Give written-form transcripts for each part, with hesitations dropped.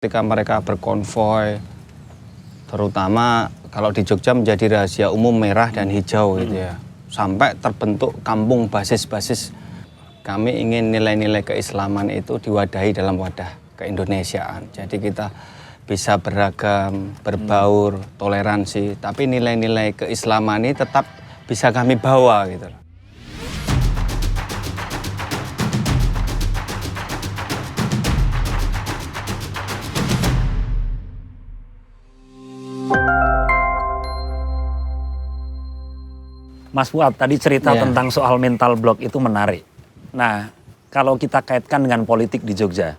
Ketika mereka berkonvoi, terutama kalau di Jogja menjadi rahasia umum merah dan hijau gitu ya. Sampai terbentuk kampung basis-basis. Kami ingin nilai-nilai keislaman itu diwadahi dalam wadah keindonesiaan. Jadi kita bisa beragam, berbaur, toleransi, tapi nilai-nilai keislaman ini tetap bisa kami bawa gitu. Mas Fuad, tadi cerita tentang soal mental block itu menarik. Nah, kalau kita kaitkan dengan politik di Jogja,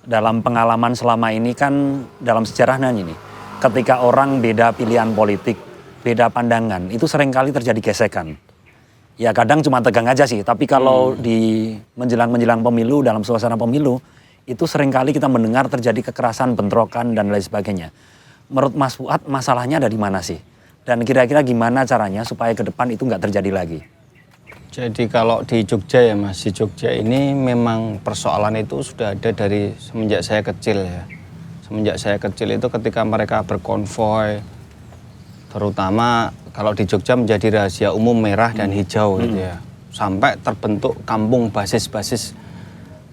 dalam pengalaman selama ini kan dalam sejarahnya ini, ketika orang beda pilihan politik, beda pandangan, itu seringkali terjadi gesekan. Ya kadang cuma tegang aja sih, tapi kalau di menjelang pemilu, dalam suasana pemilu, itu seringkali kita mendengar terjadi kekerasan, bentrokan, dan lain sebagainya. Menurut Mas Fuad, masalahnya ada di mana sih? Dan kira-kira gimana caranya supaya ke depan itu nggak terjadi lagi? Jadi kalau di Jogja ya Mas, di Jogja ini memang persoalan itu sudah ada dari semenjak saya kecil ya. Semenjak saya kecil itu ketika mereka berkonvoi, terutama kalau di Jogja menjadi rahasia umum merah dan hijau gitu ya. Sampai terbentuk kampung basis-basis.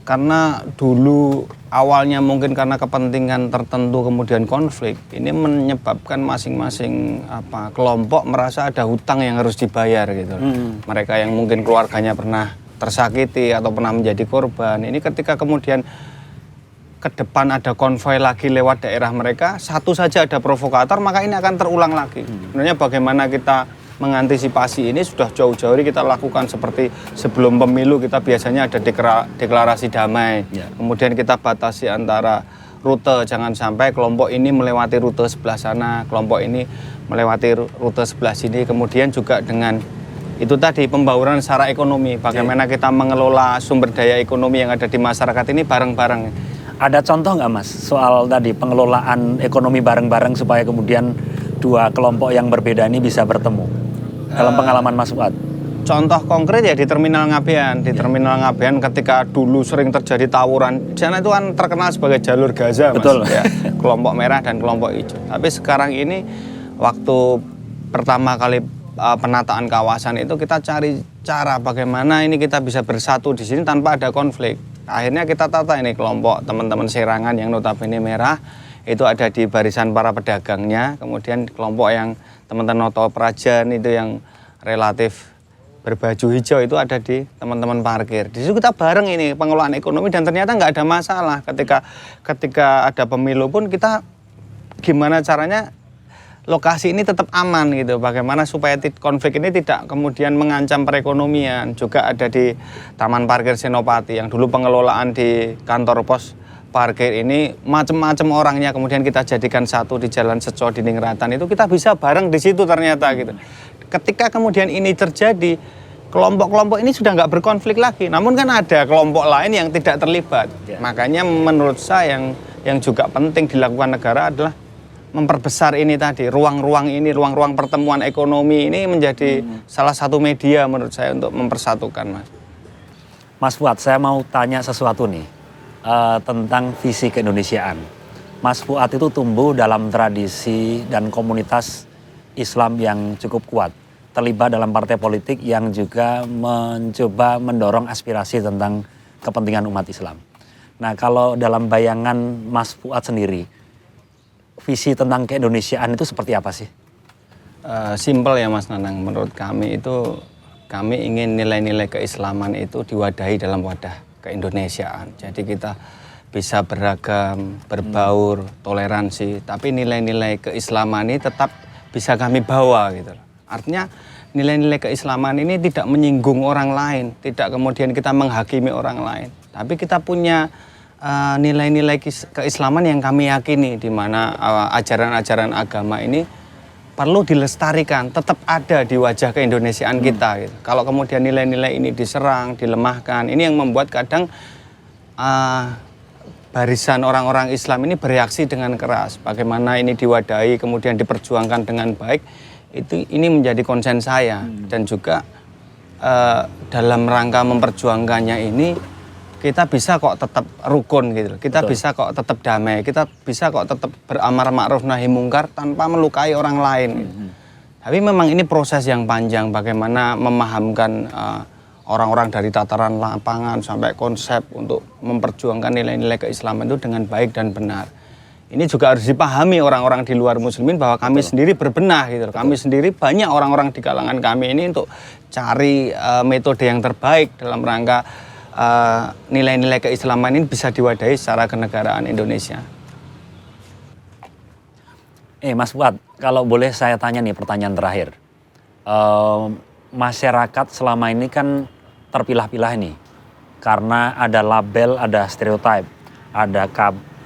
Karena dulu awalnya mungkin karena kepentingan tertentu kemudian konflik, ini menyebabkan masing-masing kelompok merasa ada hutang yang harus dibayar gitu. Mereka yang mungkin keluarganya pernah tersakiti atau pernah menjadi korban, ini ketika kemudian ke depan ada konvoi lagi lewat daerah mereka, satu saja ada provokator, maka ini akan terulang lagi. Sebenarnya bagaimana kita mengantisipasi ini sudah jauh-jauh kita lakukan, seperti sebelum pemilu kita biasanya ada deklarasi damai. Kemudian kita batasi antara rute, jangan sampai kelompok ini melewati rute sebelah sana, kelompok ini melewati rute sebelah sini. Kemudian juga dengan itu tadi pembauran secara ekonomi, bagaimana kita mengelola sumber daya ekonomi yang ada di masyarakat ini bareng-bareng. Ada contoh nggak Mas soal tadi pengelolaan ekonomi bareng-bareng supaya kemudian dua kelompok yang berbeda ini bisa bertemu dalam pengalaman Mas Fuad? Contoh konkret ya di Terminal Ngabean. Di Terminal Ngabean ketika dulu sering terjadi tawuran, di sana itu kan terkenal sebagai jalur Gaza, Mas. Betul. Ya, kelompok merah dan kelompok hijau. Tapi sekarang ini waktu pertama kali penataan kawasan itu kita cari cara bagaimana ini kita bisa bersatu di sini tanpa ada konflik. Akhirnya kita tata ini kelompok teman-teman Serangan yang notabene merah itu ada di barisan para pedagangnya, kemudian kelompok yang teman-teman Noto Prajan itu yang relatif berbaju hijau itu ada di teman-teman parkir. Di situ kita bareng ini pengelolaan ekonomi dan ternyata nggak ada masalah. Ketika ada pemilu pun kita gimana caranya lokasi ini tetap aman gitu. Bagaimana supaya konflik ini tidak kemudian mengancam perekonomian. Juga ada di Taman Parkir Senopati yang dulu pengelolaan di kantor pos parkir ini macam-macam orangnya, kemudian kita jadikan satu di Jalan Seco Dindingratan, itu kita bisa bareng di situ ternyata gitu. Ketika kemudian ini terjadi, kelompok-kelompok ini sudah nggak berkonflik lagi, namun kan ada kelompok lain yang tidak terlibat. Makanya menurut saya yang juga penting dilakukan negara adalah memperbesar ini tadi, ruang-ruang ini, ruang-ruang pertemuan ekonomi ini menjadi salah satu media menurut saya untuk mempersatukan, Mas. Mas Fuad, saya mau tanya sesuatu nih. Tentang visi keindonesiaan. Mas Fuad itu tumbuh dalam tradisi dan komunitas Islam yang cukup kuat, terlibat dalam partai politik yang juga mencoba mendorong aspirasi tentang kepentingan umat Islam. Nah, kalau dalam bayangan Mas Fuad sendiri, visi tentang keindonesiaan itu seperti apa sih? Simpel ya Mas Nanang, menurut kami itu kami ingin nilai-nilai keislaman itu diwadahi dalam wadah keindonesiaan. Jadi kita bisa beragam, berbaur, toleransi, tapi nilai-nilai keislaman ini tetap bisa kami bawa gitu. Artinya nilai-nilai keislaman ini tidak menyinggung orang lain, tidak kemudian kita menghakimi orang lain, tapi kita punya nilai-nilai keislaman yang kami yakini, di mana ajaran-ajaran agama ini perlu dilestarikan, tetap ada di wajah keindonesiaan kita gitu. Kalau kemudian nilai-nilai ini diserang, dilemahkan, ini yang membuat kadang barisan orang-orang Islam ini bereaksi dengan keras. Bagaimana ini diwadahi, kemudian diperjuangkan dengan baik, ini menjadi konsen saya. Dan juga dalam rangka memperjuangkannya ini, kita bisa kok tetap rukun gitu. Kita Betul. bisa kok tetap damai. Kita bisa kok tetap beramar ma'ruf nahi mungkar tanpa melukai orang lain. Gitu. Tapi memang ini proses yang panjang bagaimana memahamkan orang-orang dari tataran lapangan sampai konsep untuk memperjuangkan nilai-nilai keislaman itu dengan baik dan benar. Ini juga harus dipahami orang-orang di luar muslimin bahwa kami sendiri berbenah gitu. Kami sendiri banyak orang-orang di kalangan kami ini untuk cari metode yang terbaik dalam rangka nilai-nilai keislaman ini bisa diwadahi secara kenegaraan Indonesia. Mas Fuad, kalau boleh saya tanya nih pertanyaan terakhir. Masyarakat selama ini kan terpilah-pilah nih. Karena ada label, ada stereotip. Ada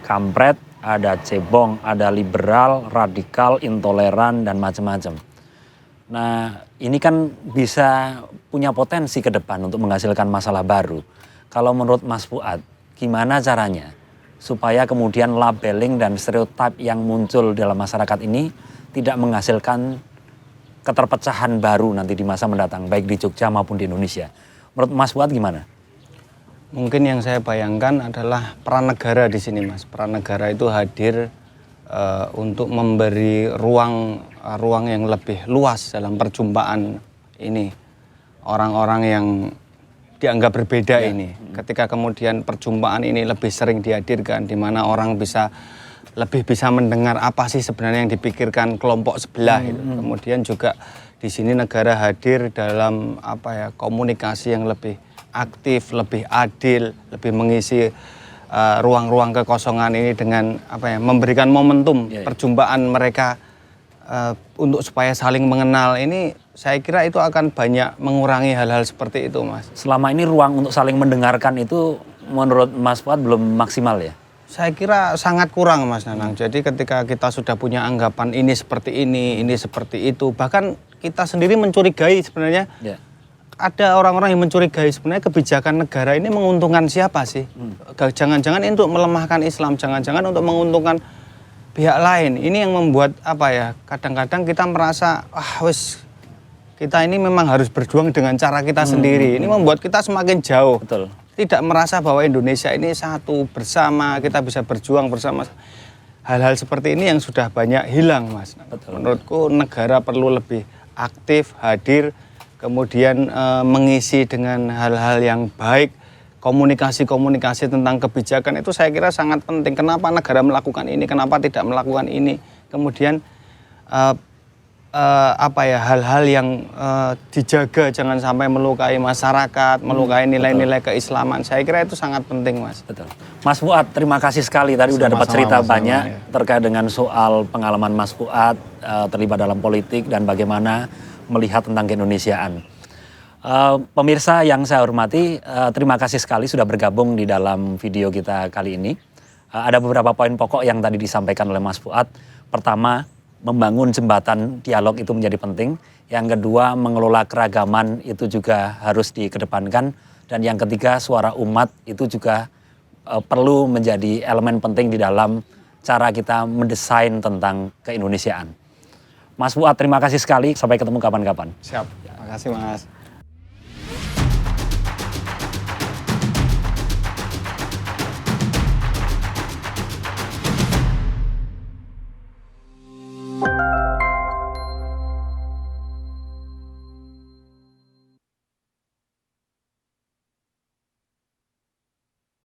kampret, ada cebong, ada liberal, radikal, intoleran, dan macam-macam. Nah, ini kan bisa punya potensi ke depan untuk menghasilkan masalah baru. Kalau menurut Mas Fuad, gimana caranya supaya kemudian labeling dan stereotip yang muncul dalam masyarakat ini tidak menghasilkan keterpecahan baru nanti di masa mendatang, baik di Jogja maupun di Indonesia. Menurut Mas Fuad gimana? Mungkin yang saya bayangkan adalah peran negara di sini, Mas. Peran negara itu hadir untuk memberi ruang yang lebih luas dalam perjumpaan ini. Orang-orang yang dianggap berbeda ini. Ketika kemudian perjumpaan ini lebih sering dihadirkan, di mana orang lebih bisa mendengar apa sih sebenarnya yang dipikirkan kelompok sebelah. Gitu. Kemudian juga di sini negara hadir dalam komunikasi yang lebih aktif, lebih adil, lebih mengisi ruang-ruang kekosongan ini dengan memberikan momentum perjumpaan mereka untuk supaya saling mengenal ini. Saya kira itu akan banyak mengurangi hal-hal seperti itu, Mas. Selama ini ruang untuk saling mendengarkan itu menurut Mas Fuad belum maksimal ya? Saya kira sangat kurang, Mas Nanang. Jadi ketika kita sudah punya anggapan ini seperti ini seperti itu, bahkan kita sendiri mencurigai sebenarnya ada orang-orang yang mencurigai sebenarnya kebijakan negara ini menguntungkan siapa sih? Jangan-jangan ini untuk melemahkan Islam, jangan-jangan untuk menguntungkan pihak lain. Ini yang membuat kadang-kadang kita merasa kita ini memang harus berjuang dengan cara kita sendiri. Ini membuat kita semakin jauh. Betul. Tidak merasa bahwa Indonesia ini satu bersama, kita bisa berjuang bersama. Hal-hal seperti ini yang sudah banyak hilang, Mas. Betul. Menurutku negara perlu lebih aktif, hadir, kemudian mengisi dengan hal-hal yang baik. Komunikasi-komunikasi tentang kebijakan itu saya kira sangat penting. Kenapa negara melakukan ini, kenapa tidak melakukan ini. Kemudian hal-hal yang dijaga jangan sampai melukai masyarakat, melukai nilai-nilai keislaman. Saya kira itu sangat penting, Mas. Betul. Mas Fuad, terima kasih sekali tadi udah dapat cerita banyak terkait dengan soal pengalaman Mas Fuad terlibat dalam politik dan bagaimana melihat tentang keindonesiaan. Pemirsa yang saya hormati, terima kasih sekali sudah bergabung di dalam video kita kali ini. Ada beberapa poin pokok yang tadi disampaikan oleh Mas Fuad. Pertama, membangun jembatan dialog itu menjadi penting. Yang kedua, mengelola keragaman itu juga harus dikedepankan. Dan yang ketiga, suara umat itu juga perlu menjadi elemen penting di dalam cara kita mendesain tentang keindonesiaan. Mas Fuad, terima kasih sekali. Sampai ketemu kapan-kapan. Siap. Terima kasih, Mas.